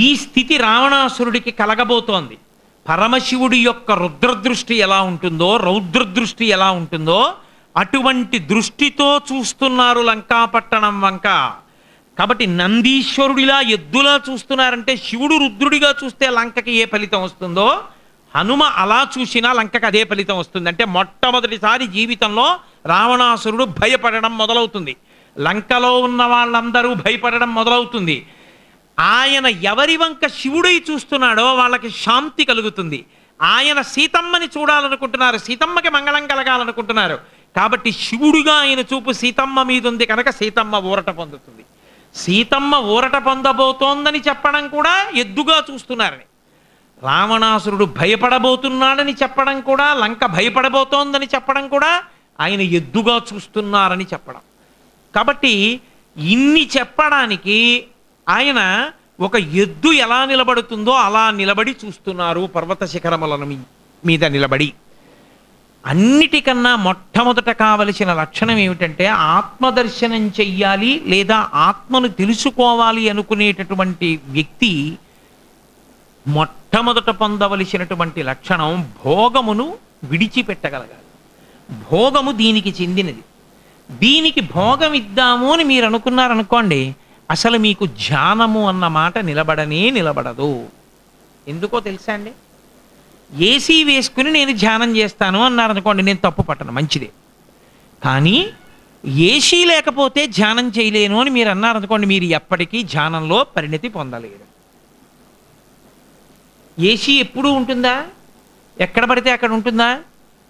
ఈ స్థితి రావణాసురుడికి కలగబోతోంది. పరమశివుడి యొక్క రుద్రదృష్టి ఎలా ఉంటుందో, రౌద్రదృష్టి ఎలా ఉంటుందో అటువంటి దృష్టితో చూస్తున్నారు లంకాపట్టణం వంక. కాబట్టి నందీశ్వరుడిలా ఎద్దులా చూస్తున్నారంటే శివుడు రుద్రుడిగా చూస్తే లంకకి ఏ ఫలితం వస్తుందో హనుమ అలా చూసినా లంకకి అదే ఫలితం వస్తుంది. అంటే మొట్టమొదటిసారి జీవితంలో రావణాసురుడు భయపడడం మొదలవుతుంది, లంకలో ఉన్న వాళ్ళందరూ భయపడడం మొదలవుతుంది. ఆయన ఎవరి వంక శివుడై చూస్తున్నాడో వాళ్ళకి శాంతి కలుగుతుంది. ఆయన సీతమ్మని చూడాలనుకుంటున్నారు, సీతమ్మకి మంగళం కలగాలనుకుంటున్నారు. కాబట్టి శివుడుగా ఆయన చూపు సీతమ్మ మీద ఉంది కనుక సీతమ్మ ఊరట పొందుతుంది. సీతమ్మ ఊరట పొందబోతోందని చెప్పడం కూడా ఎద్దుగా చూస్తున్నారని, రావణాసురుడు భయపడబోతున్నాడని చెప్పడం కూడా, లంక భయపడబోతోందని చెప్పడం కూడా ఆయన ఎద్దుగా చూస్తున్నారని చెప్పడం. కాబట్టి ఇన్ని చెప్పడానికి ఆయన ఒక ఎద్దు ఎలా నిలబడుతుందో అలా నిలబడి చూస్తున్నారు, పర్వత శిఖరముల మీద నిలబడి. అన్నిటికన్నా మొట్టమొదట కావలసిన లక్షణం ఏమిటంటే ఆత్మదర్శనం చెయ్యాలి లేదా ఆత్మను తెలుసుకోవాలి అనుకునేటటువంటి వ్యక్తి మొట్టమొదట పొందవలసినటువంటి లక్షణం భోగమును విడిచిపెట్టగలగాలి. భోగము దీనికి చెందినది. దీనికి భోగం ఇద్దాము అని మీరు అనుకున్నారనుకోండి, అసలు మీకు ధ్యానము అన్న మాట నిలబడదు. ఎందుకో తెలుసా అండి? ఏసీ వేసుకుని నేను ధ్యానం చేస్తాను అన్నారనుకోండి, నేను తప్పు పట్టను, మంచిదే. కానీ ఏసీ లేకపోతే ధ్యానం చేయలేను అని మీరు అన్నారనుకోండి, మీరు ఎప్పటికీ ధ్యానంలో పరిణతి పొందలేరు. ఏసీ ఎప్పుడూ ఉంటుందా? ఎక్కడ పడితే అక్కడ ఉంటుందా?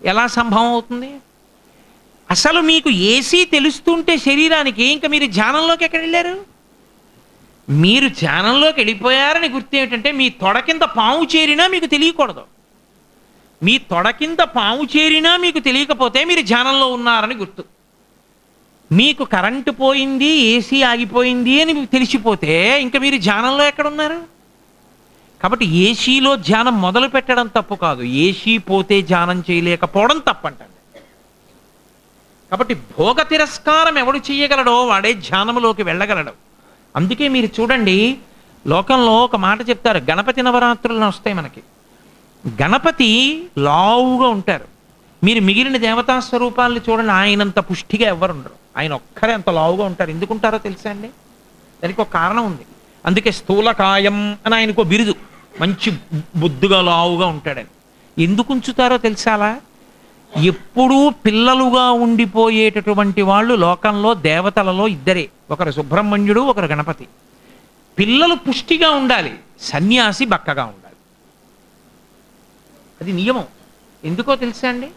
ఎలా సంభవం అవుతుంది? అసలు మీకు ఏసీ తెలుస్తుంటే శరీరానికి ఇంకా మీరు ధ్యానంలోకి ఎక్కడ వెళ్ళారు? మీరు ధ్యానంలోకి వెళ్ళిపోయారని గుర్తు ఏమిటంటే మీ తొడ కింద పాము చేరినా మీకు తెలియకూడదు. మీ తొడ కింద పాము చేరినా మీకు తెలియకపోతే మీరు ధ్యానంలో ఉన్నారని గుర్తు. మీకు కరెంటు పోయింది, ఏసీ ఆగిపోయింది అని మీకు తెలిసిపోతే ఇంకా మీరు ధ్యానంలో ఎక్కడున్నారు? కాబట్టి ఏసీలో ధ్యానం మొదలు పెట్టడం తప్పు కాదు, ఏసీ పోతే ధ్యానం చేయలేకపోవడం తప్పంటండి. కాబట్టి భోగ తిరస్కారం ఎవడు చేయగలడో వాడే ధ్యానంలోకి వెళ్ళగలడు. అందుకే మీరు చూడండి, లోకంలో ఒక మాట చెప్తారు, గణపతి నవరాత్రులను వస్తాయి మనకి. గణపతి లావుగా ఉంటారు. మీరు మిగిలిన దేవతా స్వరూపాలను చూడండి, ఆయనంత పుష్టిగా ఎవరు ఉండరు, ఆయన ఒక్కరే అంత లావుగా ఉంటారు. ఎందుకుంటారో తెలుసా అండి? దానికి ఒక కారణం ఉంది. అందుకే స్థూలకాయం అని ఆయనకు బిరుదు, మంచి బొద్దుగా లావుగా ఉంటాడని. ఎందుకు ఉంచుతారో తెలుసా? అలా ఎప్పుడూ పిల్లలుగా ఉండిపోయేటటువంటి వాళ్ళు లోకంలో దేవతలలో ఇద్దరే, ఒకరు సుబ్రహ్మణ్యుడు, ఒకరు గణపతి. పిల్లలు పుష్టిగా ఉండాలి, సన్యాసి బక్కగా ఉండాలి. అది నియమం. ఎందుకో తెలుసా అండి?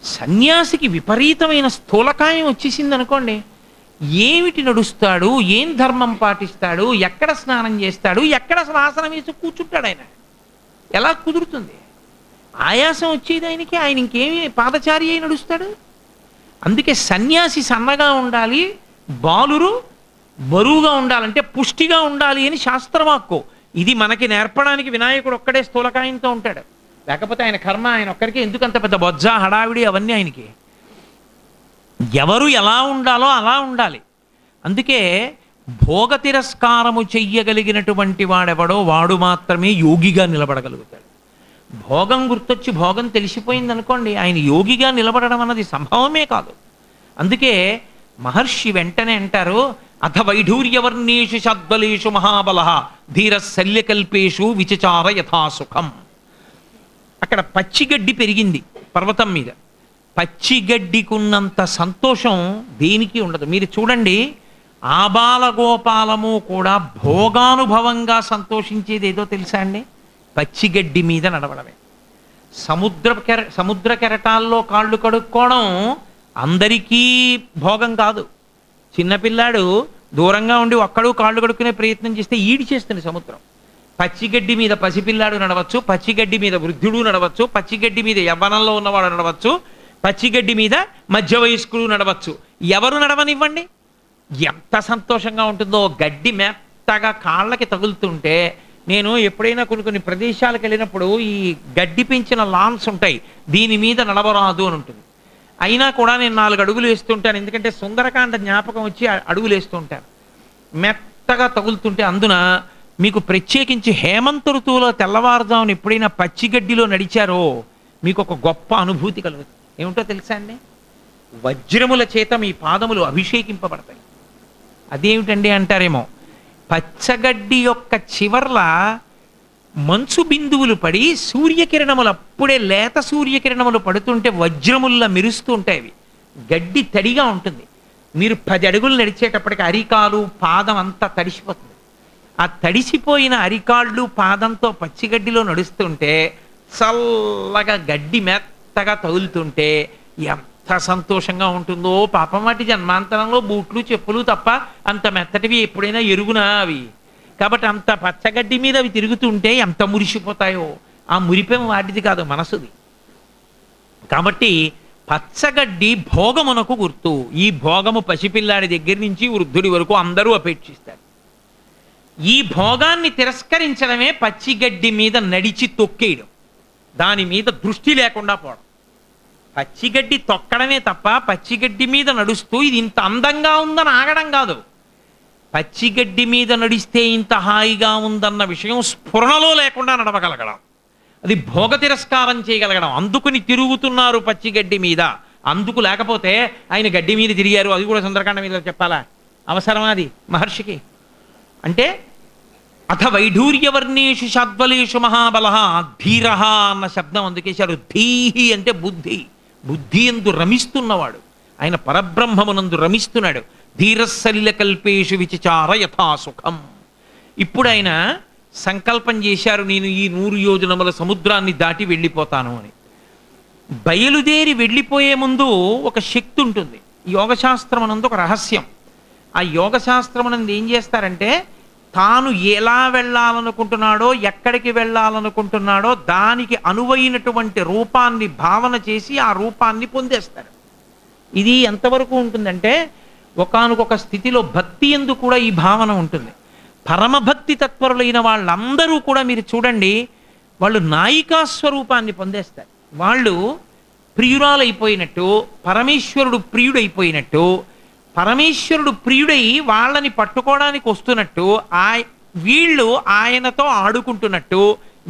సన్యాసికి విపరీతమైన స్థూలకాయం వచ్చేసింది అనుకోండి, ఏమిటి నడుస్తాడు, ఏం ధర్మం పాటిస్తాడు, ఎక్కడ స్నానం చేస్తాడు, ఎక్కడ ఆసనం వేసి కూర్చుంటాడు? ఆయన ఎలా కుదురుతుంది? ఆయాసం వచ్చేది ఆయనకి, ఆయన ఇంకేమి పాదచారి అయి నడుస్తాడు. అందుకే సన్యాసి సన్నగా ఉండాలి, బాలురు బరువుగా ఉండాలంటే పుష్టిగా ఉండాలి అని శాస్త్రవాక్కు. ఇది మనకి నేర్పడానికి వినాయకుడు ఒక్కడే స్థూలకాయంతో ఉంటాడు, లేకపోతే ఆయన కర్మ, ఆయన ఒక్కరికి ఎందుకు అంత పెద్ద బొజ్జ హడావిడి అవన్నీ ఆయనకి. ఎవరు ఎలా ఉండాలో అలా ఉండాలి. అందుకే భోగ తిరస్కారము చెయ్యగలిగినటువంటి వాడెవడో వాడు మాత్రమే యోగిగా నిలబడగలుగుతాడు. భోగం గుర్తొచ్చి భోగం తెలిసిపోయింది అనుకోండి, ఆయన యోగిగా నిలబడడం అన్నది సంభవమే కాదు. అందుకే మహర్షి వెంటనే అంటారు, అథ వైఢూర్యవర్ణేషు షద్బలేషు మహాబల ధీర శల్యకల్పేషు విచచార యథాసుఖం. అక్కడ పచ్చిగడ్డి పెరిగింది పర్వతం మీద. పచ్చిగడ్డికున్నంత సంతోషం దేనికి ఉండదు. మీరు చూడండి, ఆబాలగోపాలము కూడా భోగానుభవంగా సంతోషించేది ఏదో తెలుసా అండి? పచ్చిగడ్డి మీద నడవడమే. సముద్ర కెరటాల్లో కాళ్ళు కడుక్కోవడం అందరికీ భోగం కాదు. చిన్నపిల్లాడు దూరంగా ఉండి ఒక్కడు కాళ్ళు కడుక్కునే ప్రయత్నం చేస్తే ఈడి చేస్తుంది సముద్రం. పచ్చిగడ్డి మీద పసిపిల్లాడు నడవచ్చు, పచ్చిగడ్డి మీద వృద్ధుడు నడవచ్చు, పచ్చిగడ్డి మీద యవ్వనంలో ఉన్నవాడు నడవచ్చు, పచ్చిగడ్డి మీద మధ్య వయస్కుడు నడవచ్చు. ఎవరు నడవనివ్వండి, ఎంత సంతోషంగా ఉంటుందో. గడ్డి మెత్తగా కాళ్ళకి తగులుతుంటే, నేను ఎప్పుడైనా కొన్ని ప్రదేశాలకు వెళ్ళినప్పుడు ఈ గడ్డి పెంచిన లాన్స్ ఉంటాయి, దీని మీద నడవరాదు అని ఉంటుంది. అయినా కూడా నేను 4 అడుగులు వేస్తుంటాను, ఎందుకంటే సుందరకాండ జ్ఞాపకం వచ్చి అడుగులు వేస్తూ ఉంటాను. మెత్తగా తగులుతుంటే అందున మీకు ప్రత్యేకించి హేమంత ఋతువులో తెల్లవారుజామున ఎప్పుడైనా పచ్చిగడ్డిలో నడిచారో మీకు ఒక గొప్ప అనుభూతి కలుగుతుంది. ఏమిటో తెలుసా అండి? వజ్రముల చేత మీ పాదములు అభిషేకింపబడతాయి. అదేమిటండి అంటారేమో, పచ్చగడ్డి యొక్క చివర్ల మంచు బిందువులు పడి సూర్యకిరణములు అప్పుడే లేత సూర్యకిరణములు పడుతుంటే వజ్రముల్లా మెరుస్తూ ఉంటాయి. అవి గడ్డి తడిగా ఉంటుంది. మీరు 10 అడుగులు నడిచేటప్పటికి అరికాలు పాదం అంతా తడిసిపోతుంది. ఆ తడిసిపోయిన అరికాళ్ళు పాదంతో పచ్చిగడ్డిలో నడుస్తుంటే చల్లగా గడ్డి మెత్తగా తగులుతుంటే ఎంత సంతోషంగా ఉంటుందో. పాపం వాటి జన్మాంతరంలో బూట్లు చెప్పులు తప్ప అంత మెత్తటివి ఎప్పుడైనా ఎరుగునా అవి. కాబట్టి అంత పచ్చగడ్డి మీద అవి తిరుగుతుంటే ఎంత మురిసిపోతాయో. ఆ మురిపేం వాటిది కాదు, మనసుది. కాబట్టి పచ్చగడ్డి భోగమునకు గుర్తు. ఈ భోగము పసిపిల్లాడి దగ్గర నుంచి వృద్ధుడి వరకు అందరూ అపేక్షిస్తారు. ఈ భోగాన్ని తిరస్కరించడమే పచ్చిగడ్డి మీద నడిచి తొక్కేయడం, దాని మీద దృష్టి లేకుండా పోవడం. పచ్చిగడ్డి తొక్కడమే తప్ప పచ్చిగడ్డి మీద నడుస్తూ ఇది ఇంత అందంగా ఉందని ఆగడం కాదు. పచ్చిగడ్డి మీద నడిస్తే ఇంత హాయిగా ఉందన్న విషయం స్ఫురణలో లేకుండా నడవగలగడం, అది భోగ తిరస్కారం చేయగలగడం. అందుకుని తిరుగుతున్నారు పచ్చిగడ్డి మీద. అందుకు లేకపోతే ఆయన గడ్డి మీద తిరిగారు అది కూడా సుందరకాండ మీద చెప్పాలా? అవసరమా అది మహర్షికి? అంటే అథ వైఢూర్యవర్ణేషు షాద్వలేషు మహాబల ధీర అన్న శబ్దం అందుకేశాడు. ధీహి అంటే బుద్ధి, బుద్ధి ఎందు రమిస్తున్నవాడు. ఆయన పరబ్రహ్మమునందు రమిస్తున్నాడు. ధీరస్సలిల కల్పేషు విచిచార యథాసుఖం. ఇప్పుడు ఆయన సంకల్పం చేశారు, నేను ఈ 100 యోజనముల సముద్రాన్ని దాటి వెళ్ళిపోతాను అని. బయలుదేరి వెళ్ళిపోయే ముందు ఒక శక్తి ఉంటుంది. యోగశాస్త్రమునందు ఒక రహస్యం. ఆ యోగశాస్త్రమునందు ఏం చేస్తారంటే, తాను ఎలా వెళ్ళాలనుకుంటున్నాడో, ఎక్కడికి వెళ్ళాలనుకుంటున్నాడో దానికి అనువైనటువంటి రూపాన్ని భావన చేసి ఆ రూపాన్ని పొందేస్తారు. ఇది ఎంతవరకు ఉంటుందంటే, ఒకానొక స్థితిలో భక్తి యందు కూడా ఈ భావన ఉంటుంది. పరమభక్తి తత్పరులైన వాళ్ళందరూ కూడా మీరు చూడండి, వాళ్ళు నాయికా స్వరూపాన్ని పొందేస్తారు. వాళ్ళు ప్రియురాలైపోయినట్టు, పరమేశ్వరుడు ప్రియుడైపోయినట్టు, పరమేశ్వరుడు ప్రియుడై వాళ్ళని పట్టుకోవడానికి వస్తున్నట్టు, వీళ్ళు ఆయనతో ఆడుకుంటున్నట్టు,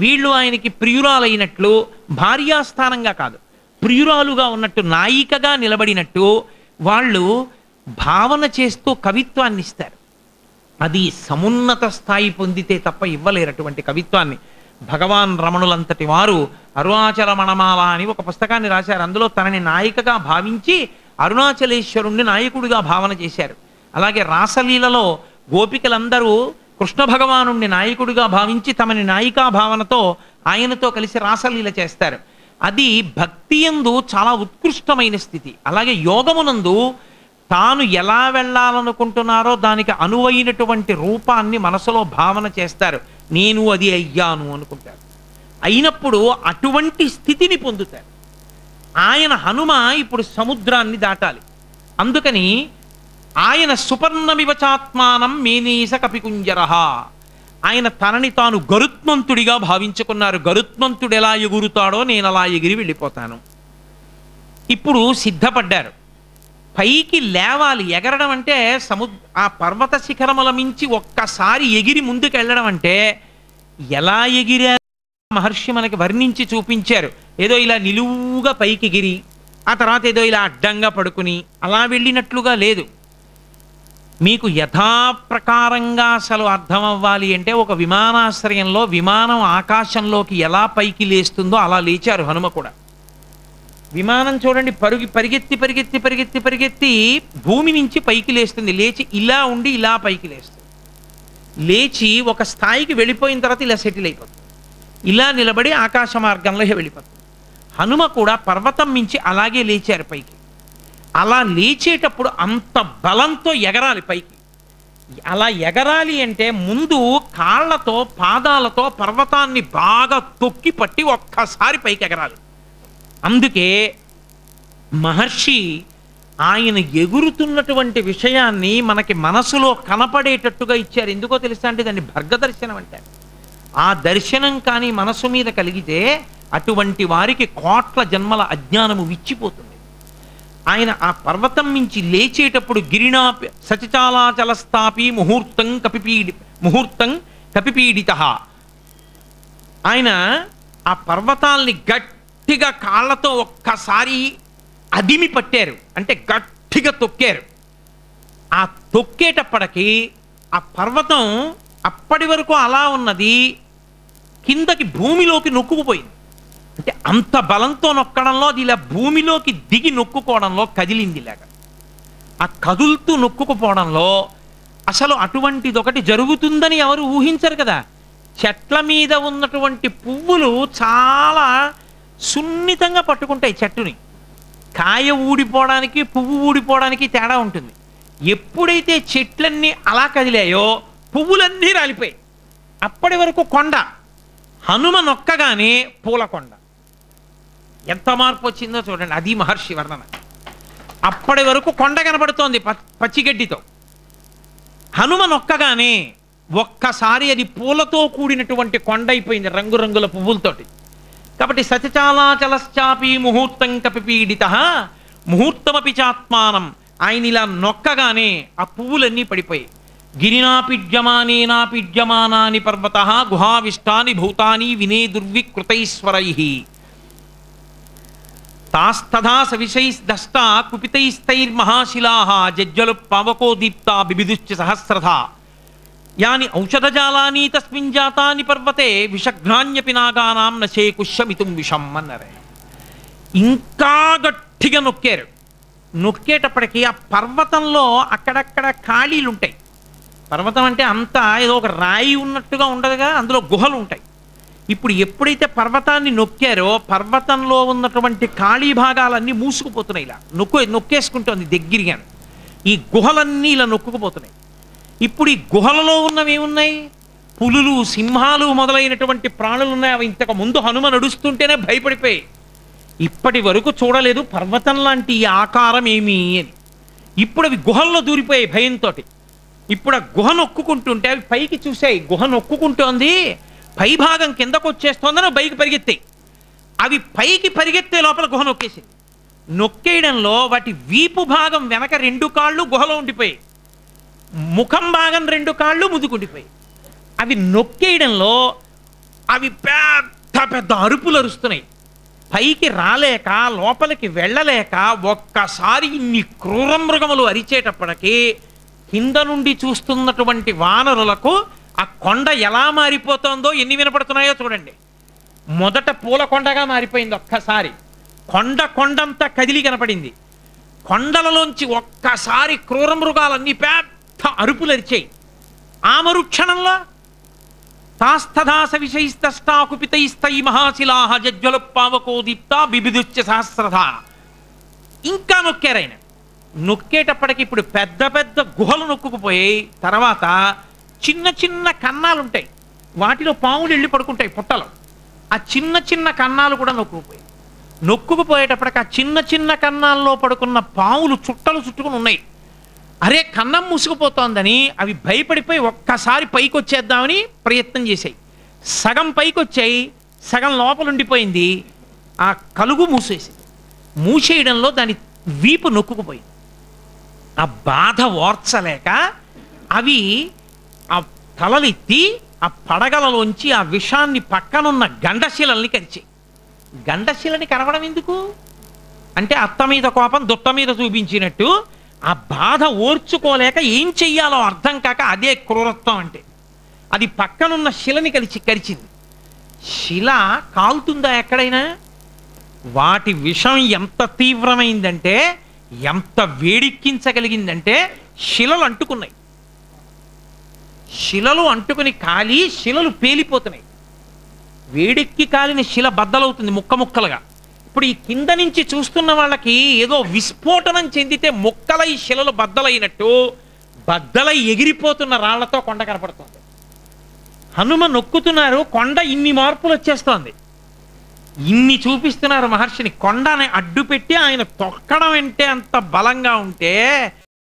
వీళ్ళు ఆయనకి ప్రియురాలైనట్లు, భార్యాస్థానంగా కాదు ప్రియురాలుగా ఉన్నట్టు, నాయికగా నిలబడినట్టు వాళ్ళు భావన చేస్తూ కవిత్వాన్ని ఇస్తారు. అది సమున్నత స్థాయి పొందితే తప్ప ఇవ్వలేరు అటువంటి కవిత్వాన్ని. భగవాన్ రమణులంతటి వారు అరుణాచల మణమాల అని ఒక పుస్తకాన్ని రాశారు. అందులో తనని నాయికగా భావించి అరుణాచలేశ్వరుణ్ణి నాయకుడిగా భావన చేశారు. అలాగే రాసలీలలో గోపికలందరూ కృష్ణ భగవానుణ్ణి నాయకుడిగా భావించి తమని నాయికా భావనతో ఆయనతో కలిసి రాసలీల చేస్తారు. అది భక్తి యందు చాలా ఉత్కృష్టమైన స్థితి. అలాగే యోగమునందు తాను ఎలా వెళ్ళాలనుకుంటున్నారో దానికి అనువైనటువంటి రూపాన్ని మనసులో భావన చేస్తారు. నేను అది అయ్యాను అనుకుంటారు. అయినప్పుడు అటువంటి స్థితిని పొందుతారు. ఆయన హనుమ ఇప్పుడు సముద్రాన్ని దాటాలి. అందుకని ఆయన సుపర్ణమివచాత్మానం మేనేశ కపికుంజరహ, ఆయన తనని తాను గరుత్మంతుడిగా భావించుకున్నారు. గరుత్మంతుడు ఎలా ఎగురుతాడో నేను అలా ఎగిరి వెళ్ళిపోతాను. ఇప్పుడు సిద్ధపడ్డారు. పైకి లేవాలి. ఎగరడం అంటే ఆ పర్వత శిఖరముల మించి ఒక్కసారి ఎగిరి ముందుకు వెళ్ళడం అంటే ఎలా ఎగిరా మహర్షి మనకి వర్ణించి చూపించారు. ఏదో ఇలా నిలువుగా పైకి ఎగిరి ఆ తర్వాత ఏదో ఇలా అడ్డంగా పడుకుని అలా వెళ్ళినట్లుగా లేదు. మీకు యథాప్రకారంగా అసలు అర్థం అవ్వాలి అంటే ఒక విమానాశ్రయంలో విమానం ఆకాశంలోకి ఎలా పైకి లేస్తుందో అలా లేచారు హనుమ కూడా. విమానం చూడండి, పరిగెత్తి పరిగెత్తి పరిగెత్తి పరిగెత్తి భూమి నుంచి పైకి లేస్తుంది. లేచి ఇలా ఉండి ఇలా పైకి లేస్తుంది. లేచి ఒక స్థాయికి వెళ్ళిపోయిన తర్వాత ఇలా సెటిల్ అయిపోతుంది. ఇలా నిలబడి ఆకాశ మార్గంలో వెళ్ళిపోతుంది. హనుమ కూడా పర్వతం మించి అలాగే లేచారు పైకి. అలా లేచేటప్పుడు అంత బలంతో ఎగరాలి పైకి. అలా ఎగరాలి అంటే ముందు కాళ్ళతో పాదాలతో పర్వతాన్ని బాగా తొక్కి పట్టి ఒక్కసారి పైకి ఎగరాలి. అందుకే మహర్షి ఆయన ఎగురుతున్నటువంటి విషయాన్ని మనకి మనసులో కనపడేటట్టుగా ఇచ్చారు. ఎందుకో తెలుసా అంటే దాన్ని భర్గదర్శనం అంటారు. ఆ దర్శనం కానీ మనసు మీద కలిగితే అటువంటి వారికి కోట్ల జన్మల అజ్ఞానము విచ్చిపోతుంది. ఆయన ఆ పర్వతం నుంచి లేచేటప్పుడు గిరినా సచిచాలాచలస్థాపి ముహూర్తం కపిపీడిత. ఆయన ఆ పర్వతాల్ని గట్టిగా కాళ్ళతో ఒక్కసారి అదిమి పట్టారు, అంటే గట్టిగా తొక్కారు. ఆ తొక్కేటప్పటికి ఆ పర్వతం అప్పటి వరకు అలా ఉన్నది కిందకి భూమిలోకి నొక్కుకుపోయింది. అంటే అంత బలంతో నొక్కడంలో అది ఇలా భూమిలోకి దిగి నొక్కుకోవడంలో కదిలింది. ఇలాగా ఆ కదులుతూ నొక్కుకుపోవడంలో అసలు అటువంటిది ఒకటి జరుగుతుందని ఎవరు ఊహించరు కదా. చెట్ల మీద ఉన్నటువంటి పువ్వులు చాలా సున్నితంగా పట్టుకుంటాయి చెట్టుని. కాయ ఊడిపోవడానికి పువ్వు ఊడిపోవడానికి తేడా ఉంటుంది. ఎప్పుడైతే చెట్లన్నీ అలా కదిలాయో పువ్వులన్నీ రాలిపోయాయి. అప్పటి వరకు కొండ, హనుమ నొక్కగానే పూలకొండ. ఎంత మార్పు వచ్చిందో చూడండి. అది మహర్షి వర్ణన. అప్పటి వరకు కొండ కనబడుతోంది పచ్చిగడ్డితో, హనుమ నొక్కగానే ఒక్కసారి అది పూలతో కూడినటువంటి కొండ అయిపోయింది, రంగురంగుల పువ్వులతోటి. కాబట్టి సచచాలాచలశ్చాపి ముహూర్తం కపిపీడిత ముహూర్తమపి చాత్మానం. ఆయన ఇలా నొక్కగానే ఆ పువ్వులన్నీ పడిపోయాయి. గిరినాపిడ్యమానేనాపిడ్యమానాని పర్వత గుహావిష్టాని భూతాని వినే దుర్వికృతైశ్వరై తాస్తథా సవిషైస్దష్ట కుపితైస్తైర్మహాశిలా జజ్జలు పావకో దీప్తా బిబిదుశ్చ సహస్రధా యాని ఔషధజాలాని తస్మిన్ జాతాని పర్వతే విషఘ్నాన్యపి నాగానాం నశేకుష్యమితుం విషం అన్నారే. ఇంకా గట్టిగా నొక్కారు. నొక్కేటప్పటికీ ఆ పర్వతంలో అక్కడక్కడ ఖాళీలు ఉంటాయి. పర్వతం అంటే అంతా ఏదో ఒక రాయి ఉన్నట్టుగా ఉండదుగా, అందులో గుహలు ఉంటాయి. ఇప్పుడు ఎప్పుడైతే పర్వతాన్ని నొక్కారో పర్వతంలో ఉన్నటువంటి ఖాళీ భాగాలన్నీ మూసుకుపోతున్నాయి. ఇలా నొక్కేసుకుంటుంది దగ్గరగా. ఈ గుహలన్నీ ఇలా నొక్కుకుపోతున్నాయి. ఇప్పుడు ఈ గుహలలో ఉన్నవి ఏమున్నాయి? పులులు, సింహాలు మొదలైనటువంటి ప్రాణులు ఉన్నాయి. అవి ఇంతకు ముందు హనుమ నడుస్తుంటేనే భయపడిపోయి ఇప్పటి వరకు చూడలేదు పర్వతం లాంటి ఈ ఆకారం ఏమి అని. ఇప్పుడు అవి గుహల్లో దూరిపోయాయి భయంతో. ఇప్పుడు ఆ గుహ నొక్కుంటుంటే అవి పైకి చూసాయి, గుహ నొక్కుంటోంది, పై భాగం కిందకు వచ్చేస్తోందని పైకి పరిగెత్తాయి. అవి పైకి పరిగెత్తే లోపల గుహ నొక్కేసింది. నొక్కేయడంలో వాటి వీపు భాగం వెనక 2 కాళ్ళు గుహలో ఉండిపోయాయి, ముఖం భాగం 2 కాళ్ళు ముదుకుండిపోయి. అవి నొక్కేయడంలో అవి పెద్ద పెద్ద అరుపులు అరుస్తున్నాయి. పైకి రాలేక లోపలికి వెళ్ళలేక ఒక్కసారి ఇన్ని క్రూర మృగములు అరిచేటప్పటికీ కింద నుండి చూస్తున్నటువంటి వానరులకు ఆ కొండ ఎలా మారిపోతుందో ఎన్ని వినపడుతున్నాయో చూడండి. మొదట పూలకొండగా మారిపోయింది. ఒక్కసారి కొండంతా కదిలి కనపడింది. కొండలలోంచి ఒక్కసారి క్రూర మృగాలన్నీ పెద్ద అరుపులు అరిచాయి. ఆ మరుక్షణంలో తాస్తథా సవిషైస్తష్టా కుపితైస్తై మహాశిలా జజ్వలు పావకో దీప్తా బిబిదుశ్చ సహస్రధా. ఇంకా నొక్కారాయన. నొక్కేటప్పటికి ఇప్పుడు పెద్ద పెద్ద గుహలు నొక్కుకుపోయాయి. తర్వాత చిన్న చిన్న కన్నాలు ఉంటాయి, వాటిలో పాములు వెళ్ళి పడుకుంటాయి పుట్టలో. ఆ చిన్న చిన్న కన్నాలు కూడా నొక్కుకుపోయాయి. నొక్కుకుపోయేటప్పటికి ఆ చిన్న చిన్న కన్నాల్లో పడుకున్న పాములు చుట్టలు చుట్టుకుని ఉన్నాయి. అరే కన్నం మూసుకుపోతోందని అవి భయపడిపోయి ఒక్కసారి పైకి వచ్చేద్దామని ప్రయత్నం చేశాయి. సగం పైకి వచ్చాయి, సగం లోపల ఉండిపోయింది. ఆ కలుగు మూసేసింది. మూసేయడంలో దాని వీపు నొక్కుకుపోయింది. ఆ బాధ ఓర్చలేక అవి ఆ తలలెత్తి ఆ పడగలలోంచి ఆ విషాన్ని పక్కనున్న గండశిలల్ని కరిచాయి. గండశిలని కరవడం ఎందుకు అంటే అత్త మీద కోపం దుట్ట మీద చూపించినట్టు ఆ బాధ ఓర్చుకోలేక ఏం చెయ్యాలో అర్థం కాక అదే క్రూరత్వం అంటే. అది పక్కనున్న శిలని కరిచింది. శిల కాలుతుందా ఎక్కడైనా? వాటి విషం ఎంత తీవ్రమైందంటే, ఎంత వేడెక్కించగలిగిందంటే శిలలు అంటుకున్నాయి. శిలలు అంటుకుని కాలి శిలలు పేలిపోతున్నాయి. వేడెక్కి కాలిన శిల బద్దలవుతుంది ముక్క ముక్కలుగా. ఇప్పుడు ఈ కింద నుంచి చూస్తున్న వాళ్ళకి ఏదో విస్ఫోటనం చెందితే ముక్కలై శిలలు బద్దలైనట్టు బద్దలై ఎగిరిపోతున్న రాళ్లతో కొండ కనపడుతుంది. హనుమ నొక్కుతున్నారు, కొండ ఇన్ని మార్పులు వచ్చేస్తోంది. ఇన్ని చూపిస్తున్నారు మహర్షిని. కొండని అడ్డు పెట్టి ఆయన తొక్కడం అంటే అంత బలంగా ఉంటే